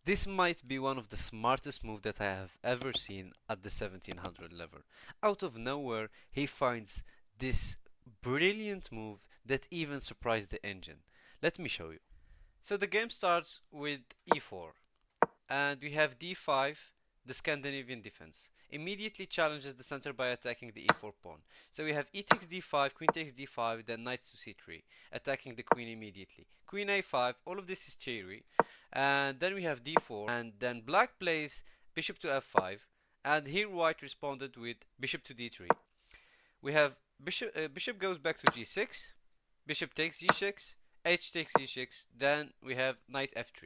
This might be one of the smartest moves that I have ever seen at the 1700 level. Out of nowhere, he finds this brilliant move that even surprised the engine. Let me show you. So the game starts with e4, and we have d5, the Scandinavian defense. Immediately challenges the center by attacking the e4 pawn. So we have e takes d5, queen takes d5, then knight to c3, attacking the queen immediately. Queen a5, all of this is theory. And then we have d4, and then black plays bishop to f5, and here white responded with bishop to d3. We have bishop goes back to g6, bishop takes g6, h takes g6, then we have knight f3.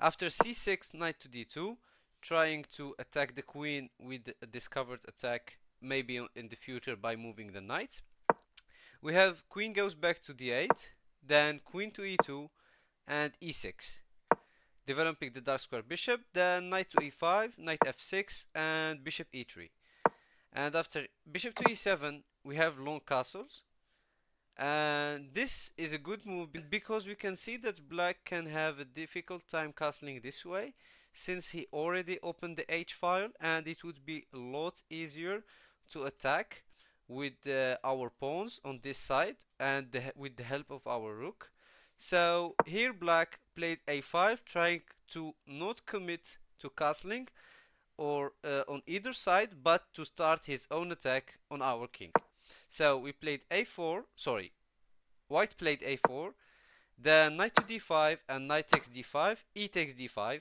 After c6, knight to d2, trying to attack the queen with a discovered attack, maybe in the future by moving the knight. We have queen goes back to d8, then queen to e2, and e6, developing the dark square bishop, then knight to e5, knight f6, and bishop e3. And after bishop to e7, we have long castles. And this is a good move because we can see that black can have a difficult time castling this way, since he already opened the h file, and it would be a lot easier to attack with our pawns on this side and with the help of our rook. So here black played a5, trying to not commit to castling or on either side, but to start his own attack on our king. So we played a4, sorry, white played a4, then knight to d5 and knight takes d5, e takes d5,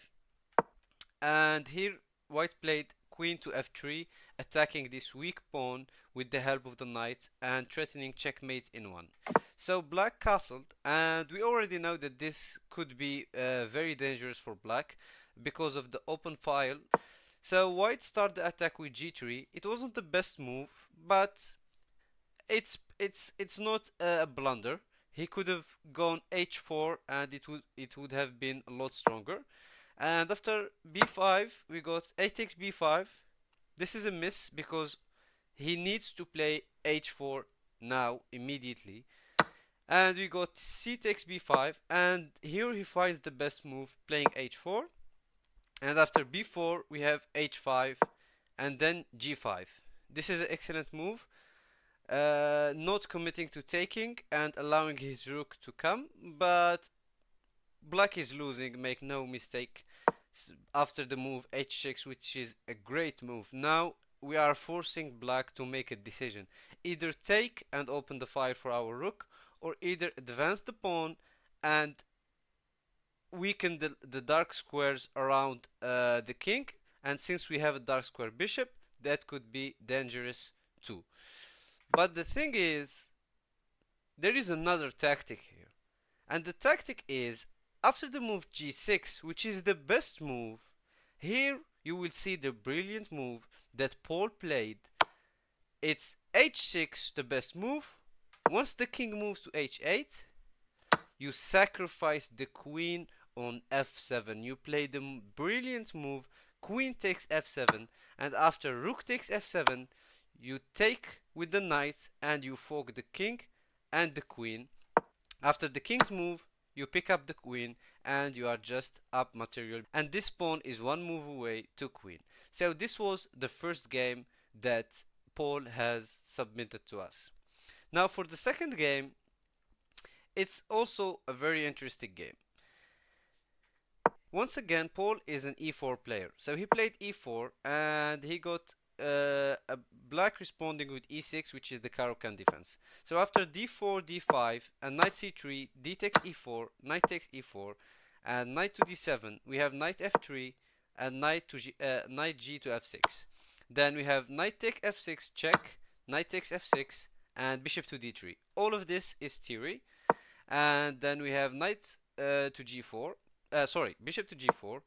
and here white played queen to f3, attacking this weak pawn with the help of the knight and threatening checkmate in one. So black castled, and we already know that this could be very dangerous for black because of the open file. So white started the attack with g3. It wasn't the best move, but it's not a blunder. He could have gone h4 and it would have been a lot stronger. And after b5 we got a takes b5. This is a miss because he needs to play h4 now immediately. And we got c takes b5, and here he finds the best move, playing h4. And after b4 we have h5 and then g5. This is an excellent move, not committing to taking and allowing his rook to come, but black is losing, make no mistake, after the move h6, which is a great move. Now we are forcing black to make a decision: either take and open the fire for our rook, or either advance the pawn and weaken the dark squares around the king. And since we have a dark square bishop, that could be dangerous too. But the thing is, there is another tactic here. And the tactic is, after the move g6, which is the best move, here you will see the brilliant move that Paul played. It's h6, the best move. Once the king moves to h8, you sacrifice the queen on f7. You play the brilliant move, queen takes f7, and after rook takes f7, you take with the knight and you fork the king and the queen. After the king's move, you pick up the queen and you are just up material. And this pawn is one move away to queen. So this was the first game that Paul has submitted to us. Now for the second game, it's also a very interesting game. Once again, Paul is an e4 player. So he played e4 and he got a black responding with e6, which is the Caro-Kann defense. So after d4, d5, and knight c3, d takes e4, knight takes e4, and knight to d7, we have knight f3 and knight g to f6. Then we have knight take f6 check, knight takes f6, and bishop to d3. All of this is theory. And then we have knight to g4, bishop to g4,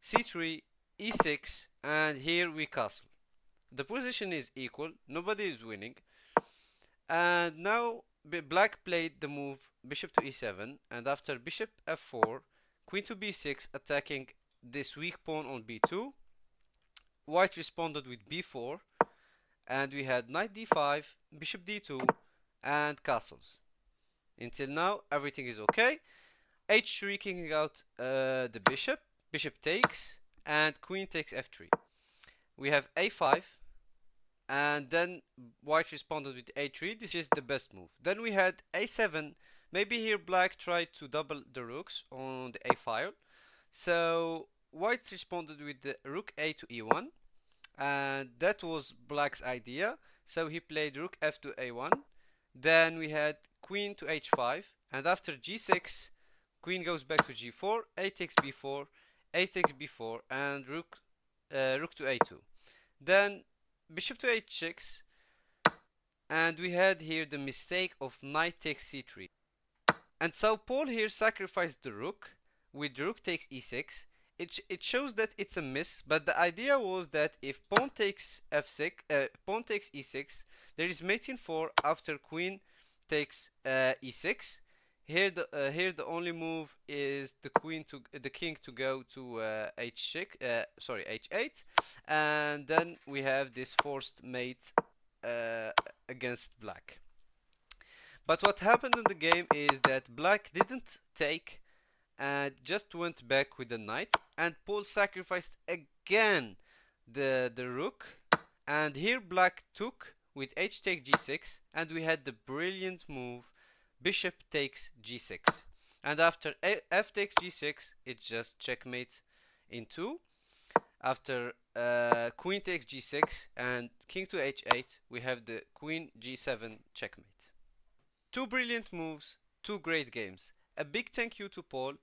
c3, e6, and here we castle. The position is equal, nobody is winning. And now black played the move bishop to e7, and after bishop f4, queen to b6, attacking this weak pawn on b2. White responded with b4, and we had knight d5, bishop d2, and castles. Until now, everything is okay. h3 kicking out the bishop, bishop takes, and queen takes f3. We have a5, and then white responded with a3. This is the best move. Then we had a7. Maybe here black tried to double the rooks on the a file. So white responded with the rook a to e1, and that was black's idea. So he played rook f to a1. Then we had queen to h5, and after g6, queen goes back to g4, a takes b4, a takes b4, and rook to a2. Then bishop to h6, and we had here the mistake of knight takes c3. And so Paul here sacrificed the rook with rook takes e6. It shows that it's a miss, but the idea was that if pawn takes f6, pawn takes e6, there is mate in 4 after queen takes e6. Here the only move is the king to go to h6, sorry, h8, and then we have this forced mate against black. But what happened in the game is that black didn't take and just went back with the knight, and Paul sacrificed again the rook, and here black took with h take g6, and we had the brilliant move bishop takes g6, and after f takes g6 it's just checkmate in 2. After queen takes g6 and king to h8, we have the queen g7 checkmate. Two brilliant moves, two great games. A big thank you to Paul.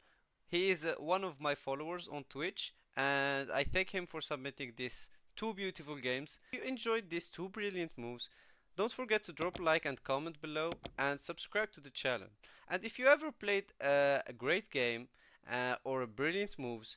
He is one of my followers on Twitch, and I thank him for submitting these two beautiful games. If you enjoyed these two brilliant moves, don't forget to drop a like and comment below, and subscribe to the channel. And if you ever played a great game or a brilliant moves,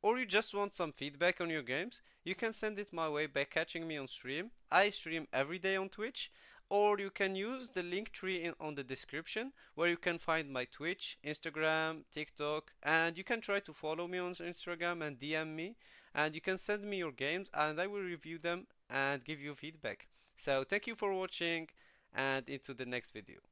or you just want some feedback on your games, you can send it my way by catching me on stream. I stream every day on Twitch, or you can use the link tree on the description, where you can find my Twitch, Instagram, TikTok, and you can try to follow me on Instagram and DM me, and you can send me your games and I will review them and give you feedback. So thank you for watching, and into the next video.